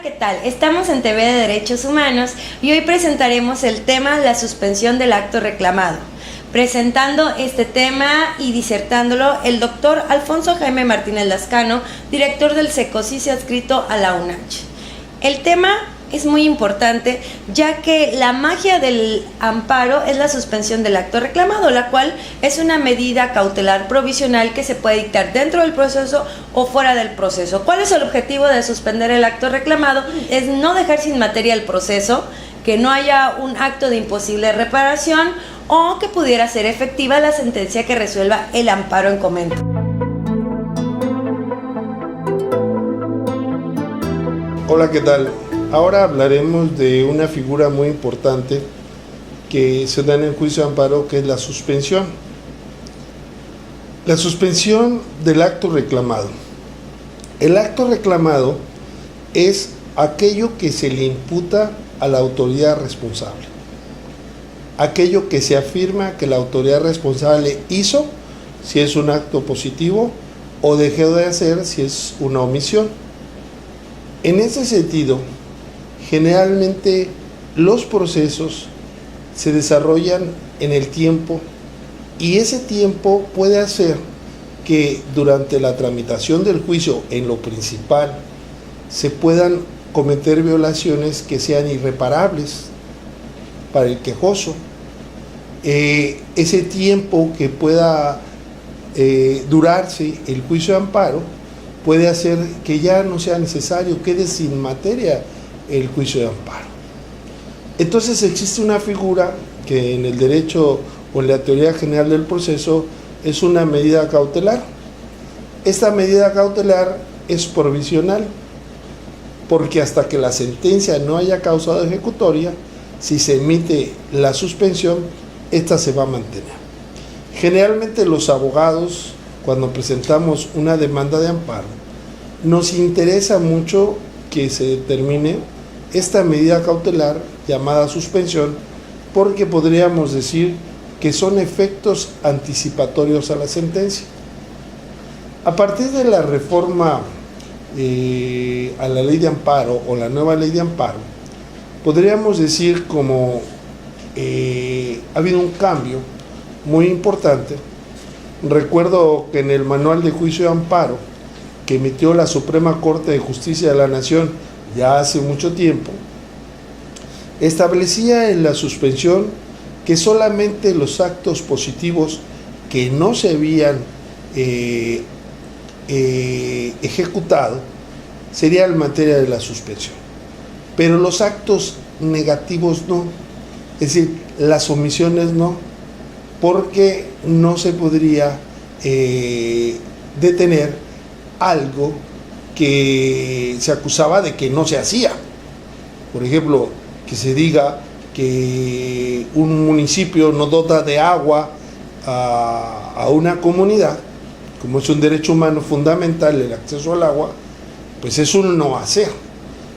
Hola, ¿qué tal? Estamos en TV de Derechos Humanos y hoy presentaremos el tema la suspensión del acto reclamado. Presentando este tema y disertándolo el doctor Alfonso Jaime Martínez Lascano, director del SECOSIS adscrito a la UNACH. El tema es muy importante, ya que la magia del amparo es la suspensión del acto reclamado, la cual es una medida cautelar provisional que se puede dictar dentro del proceso o fuera del proceso. ¿Cuál es el objetivo de suspender el acto reclamado? Es no dejar sin materia el proceso, que no haya un acto de imposible reparación o que pudiera ser efectiva la sentencia que resuelva el amparo en comento. Hola, ¿qué tal? Ahora hablaremos de una figura muy importante que se da en el juicio de amparo, que es la suspensión. La suspensión del acto reclamado. El acto reclamado es aquello que se le imputa a la autoridad responsable. Aquello que se afirma que la autoridad responsable hizo, si es un acto positivo, o dejó de hacer, si es una omisión. En ese sentido, generalmente los procesos se desarrollan en el tiempo y ese tiempo puede hacer que durante la tramitación del juicio en lo principal se puedan cometer violaciones que sean irreparables para el quejoso. Ese tiempo que pueda durarse el juicio de amparo puede hacer que ya no sea necesario, quede sin materia el juicio de amparo. Entonces existe una figura que en el derecho o en la teoría general del proceso es una medida cautelar. Esta medida cautelar es provisional, porque hasta que la sentencia no haya causado ejecutoria, si se emite la suspensión, esta se va a mantener. Generalmente los abogados, cuando presentamos una demanda de amparo, nos interesa mucho que se determine esta medida cautelar llamada suspensión, porque podríamos decir que son efectos anticipatorios a la sentencia. A partir de la reforma a la ley de amparo o la nueva ley de amparo, podríamos decir como ha habido un cambio muy importante. Recuerdo que en el manual de juicio de amparo que emitió la Suprema Corte de Justicia de la Nación ya hace mucho tiempo, establecía en la suspensión que solamente los actos positivos que no se habían ejecutado serían materia de la suspensión, pero los actos negativos no, es decir, las omisiones no, porque no se podría detener algo que se acusaba de que no se hacía. Por ejemplo, que se diga que un municipio no dota de agua a una comunidad, como es un derecho humano fundamental el acceso al agua, pues es un no hacer.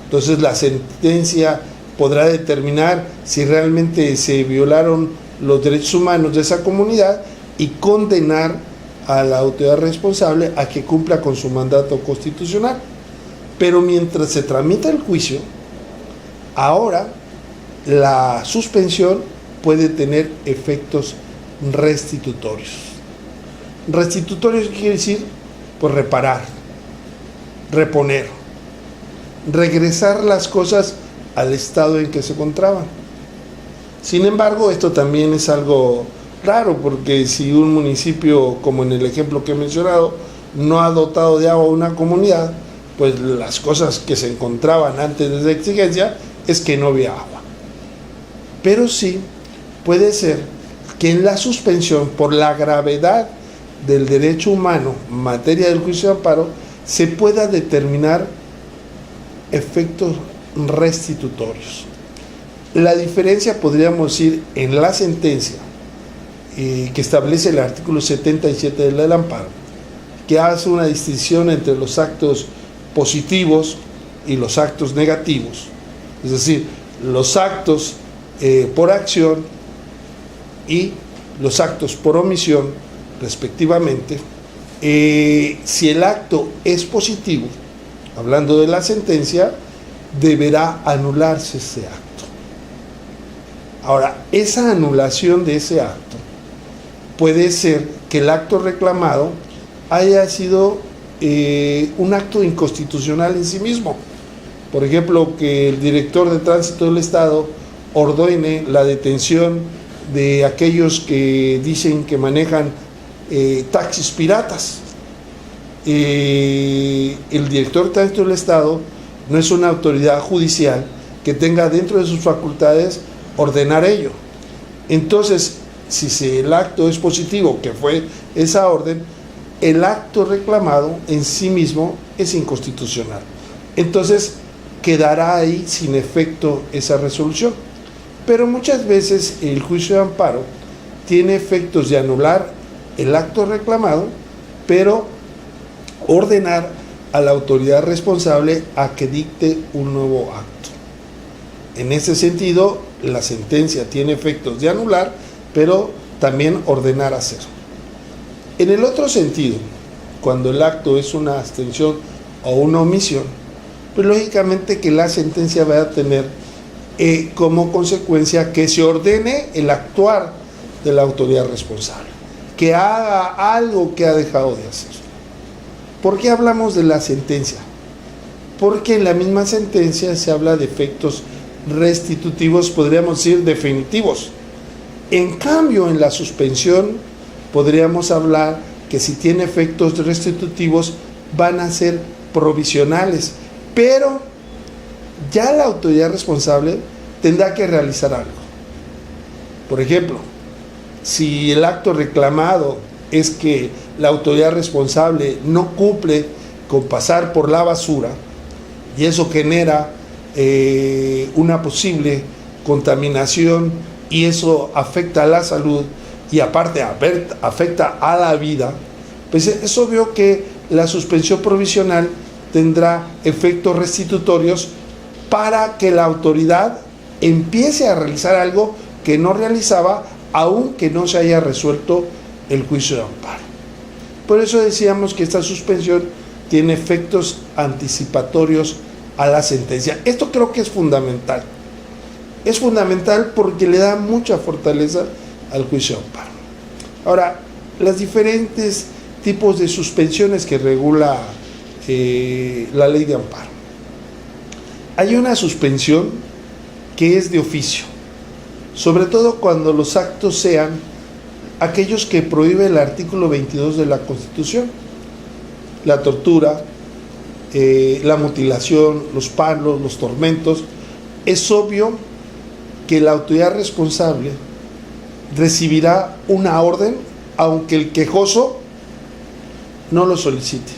Entonces la sentencia podrá determinar si realmente se violaron los derechos humanos de esa comunidad y condenar a la autoridad responsable a que cumpla con su mandato constitucional. Pero mientras se tramita el juicio, ahora la suspensión puede tener efectos restitutorios. Restitutorios quiere decir, pues reparar, reponer, regresar las cosas al estado en que se encontraban. Sin embargo, esto también es algo raro, porque si un municipio, como en el ejemplo que he mencionado, no ha dotado de agua a una comunidad, pues las cosas que se encontraban antes de la exigencia es que no había agua. Pero sí puede ser que en la suspensión, por la gravedad del derecho humano en materia del juicio de amparo, se pueda determinar efectos restitutorios. La diferencia, podríamos decir, en la sentencia que establece el artículo 77 de la ley del amparo, que hace una distinción entre los actos positivos y los actos negativos, es decir, los actos por acción y los actos por omisión, respectivamente. Si el acto es positivo, hablando de la sentencia, deberá anularse ese acto. Ahora, esa anulación de ese acto puede ser que el acto reclamado haya sido un acto inconstitucional en sí mismo. Por ejemplo, que el director de tránsito del Estado ordene la detención de aquellos que dicen que manejan taxis piratas. El director de tránsito del Estado no es una autoridad judicial que tenga dentro de sus facultades ordenar ello. Entonces, si el acto es positivo, que fue esa orden, el acto reclamado en sí mismo es inconstitucional. Entonces, quedará ahí sin efecto esa resolución. Pero muchas veces el juicio de amparo tiene efectos de anular el acto reclamado, pero ordenar a la autoridad responsable a que dicte un nuevo acto. En ese sentido, la sentencia tiene efectos de anular, pero también ordenar hacer. En el otro sentido, cuando el acto es una abstención o una omisión, pues lógicamente que la sentencia va a tener como consecuencia que se ordene el actuar de la autoridad responsable, que haga algo que ha dejado de hacer. ¿Por qué hablamos de la sentencia? Porque en la misma sentencia se habla de efectos restitutivos, podríamos decir definitivos. En cambio, en la suspensión podríamos hablar que si tiene efectos restitutivos van a ser provisionales, pero ya la autoridad responsable tendrá que realizar algo. Por ejemplo, si el acto reclamado es que la autoridad responsable no cumple con pasar por la basura y eso genera una posible contaminación y eso afecta a la salud y aparte afecta a la vida, pues es obvio que la suspensión provisional tendrá efectos restitutorios para que la autoridad empiece a realizar algo que no realizaba aunque no se haya resuelto el juicio de amparo. Por eso decíamos que esta suspensión tiene efectos anticipatorios a la sentencia. Esto creo que es fundamental. Es fundamental porque le da mucha fortaleza al juicio de amparo. Ahora, los diferentes tipos de suspensiones que regula la ley de amparo. Hay una suspensión que es de oficio, sobre todo cuando los actos sean aquellos que prohíbe el artículo 22 de la Constitución: la tortura, la mutilación, los palos, los tormentos. Es obvio que la autoridad responsable recibirá una orden aunque el quejoso no lo solicite,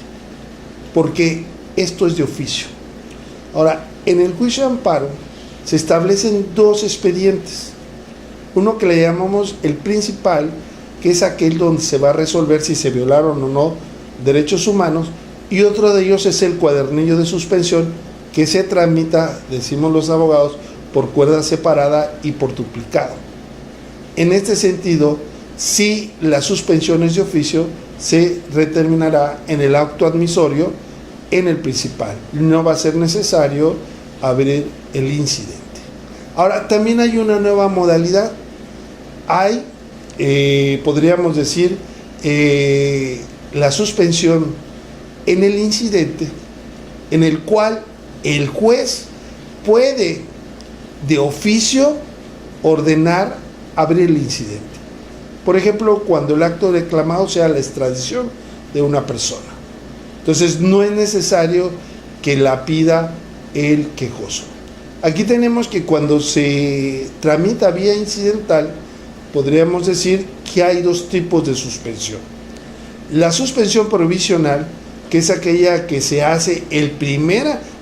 porque esto es de oficio. Ahora, en el juicio de amparo se establecen dos expedientes. Uno que le llamamos el principal, que es aquel donde se va a resolver si se violaron o no derechos humanos, y otro de ellos es el cuadernillo de suspensión, que se tramita, decimos los abogados, por cuerda separada y por duplicado. En este sentido, si la suspensión es de oficio, se determinará en el acto admisorio en el principal. No va a ser necesario abrir el incidente. Ahora, también hay una nueva modalidad. Hay, podríamos decir, la suspensión en el incidente, en el cual el juez puede de oficio ordenar abrir el incidente. Por ejemplo, cuando el acto reclamado sea la extradición de una persona. Entonces, no es necesario que la pida el quejoso. Aquí tenemos que cuando se tramita vía incidental, podríamos decir que hay dos tipos de suspensión. La suspensión provisional, que es aquella que se hace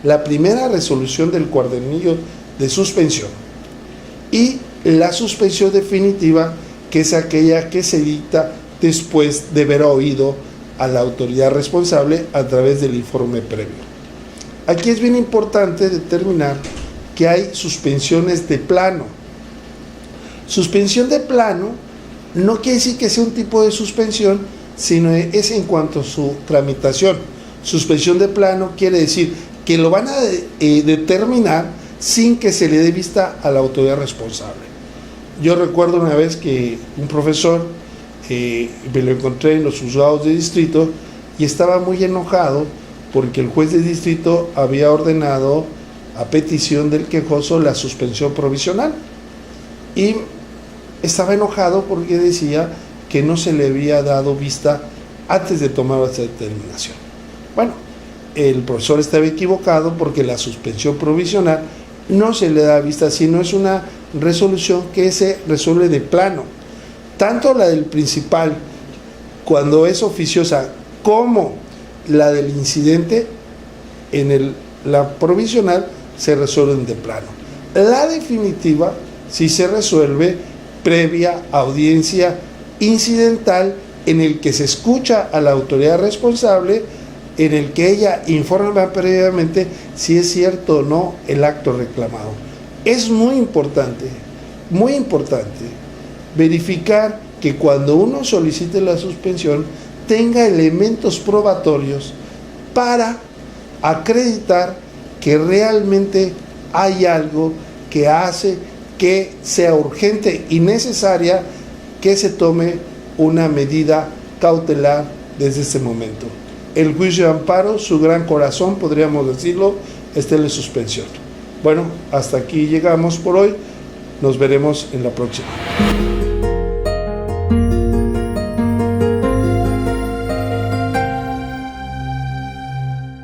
la primera resolución del cuadernillo de suspensión, y la suspensión definitiva, que es aquella que se dicta después de haber oído a la autoridad responsable a través del informe previo. Aquí es bien importante determinar que hay suspensiones de plano. Suspensión de plano no quiere decir que sea un tipo de suspensión, sino es en cuanto a su tramitación. Suspensión de plano quiere decir que lo van a determinar sin que se le dé vista a la autoridad responsable. Yo recuerdo una vez que un profesor me lo encontré en los juzgados de distrito y estaba muy enojado porque el juez de distrito había ordenado a petición del quejoso la suspensión provisional y estaba enojado porque decía que no se le había dado vista antes de tomar esa determinación. Bueno, el profesor estaba equivocado porque la suspensión provisional no se le da vista, sino es una resolución que se resuelve de plano. Tanto la del principal, cuando es oficiosa, como la del incidente, la provisional se resuelven de plano. La definitiva sí se resuelve previa audiencia incidental en el que se escucha a la autoridad responsable, en el que ella informa previamente si es cierto o no el acto reclamado. Es muy importante verificar que cuando uno solicite la suspensión tenga elementos probatorios para acreditar que realmente hay algo que hace que sea urgente y necesaria que se tome una medida cautelar desde este momento. El juicio de amparo, su gran corazón, podríamos decirlo, está en la suspensión. Bueno, hasta aquí llegamos por hoy. Nos veremos en la próxima.